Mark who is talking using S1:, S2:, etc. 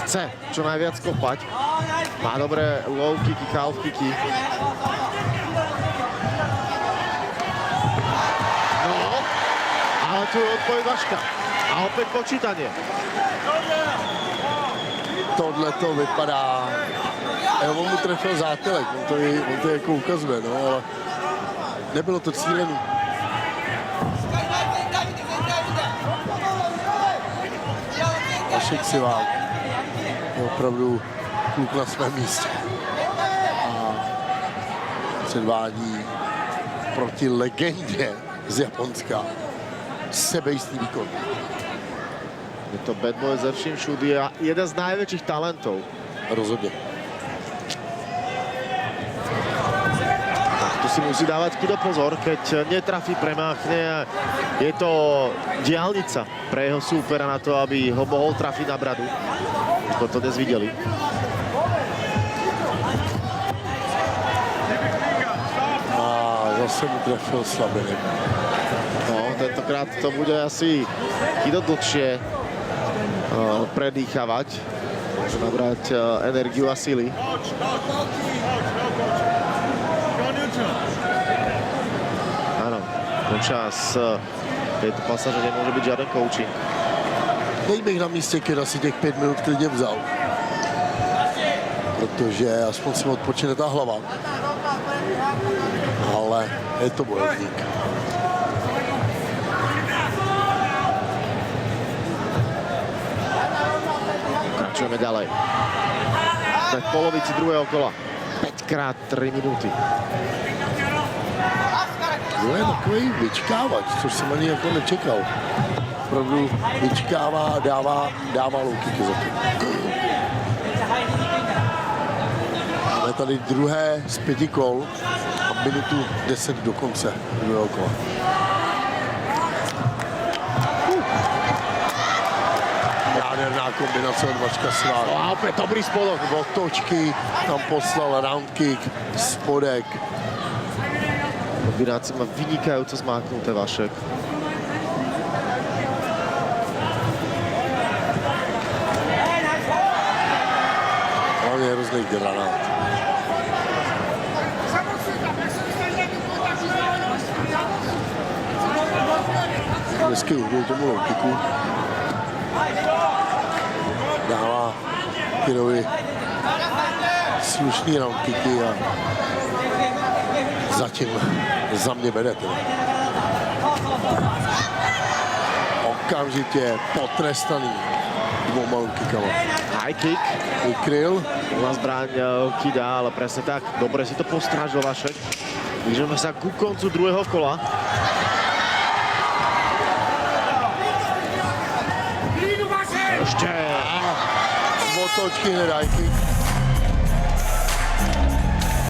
S1: chce čo najviac kopať. Má dobré low kicky, calf kicky. No, ale tu je odpoveď Vaška. A opäť počítanie.
S2: Tohle to vypadá... On mu trefil zátelek, on to jako ukazuje, no, ale nebylo to cílený. Vašek Sivák je opravdu kluk na svém místě a předvádí proti legendě z Japonska sebejistý výkon.
S1: Je to bad boy ze vším všudy a jeden z najväčších talentov.
S2: Rozhodně.
S1: Tu si musí dávať Kido pozor, keď netrafí, premáchne. Je to diaľnica pre jeho súpera na to, aby ho mohol trafiť na bradu. Už to dnes videli.
S2: A zase mu trefil slabiny.
S1: No, tentokrát to bude asi Kido dlhšie predýchavať. Môže nabrať energiu a sily. Áno, počas tejto pasáže nemôže byť žiaden coaching.
S2: Teď bych na místě Kida si těch 5 minut klidně vzal. Protože aspoň si odpočine ta hlava. Ale je to bojovník.
S1: Pokračujeme ďalej. Sme v polovici druhého kola. 5x3 minúty.
S2: To je takový vyčkávač, což jsem ani jako nečekal. Opravdu vyčkává a dává low kicky za to. Máme tady druhé z 5 kol a minutu 10 do konce druhého kola. Nádherná kombinace od Vaška Sivák.
S1: A opäť dobrý spodok.
S2: Otočky, tam poslal round kick, spodek.
S1: Kombinácie má vynikajúco zmáknuté Vašek.
S2: On je hrozný granát. Hezky uhdul tomu low kicku. Dává Kidovi slušný round kicky a zatím za mě vede teda. Okamžitě potrestaný dvouma low kickama.
S1: High kick.
S2: Vykryl.
S1: Na zbraň Kida, ale presne tak. Dobre si to postrážil Vašek. Blížime sa ku koncu druhého kola. Ešte.
S2: Z otočky hned high kick.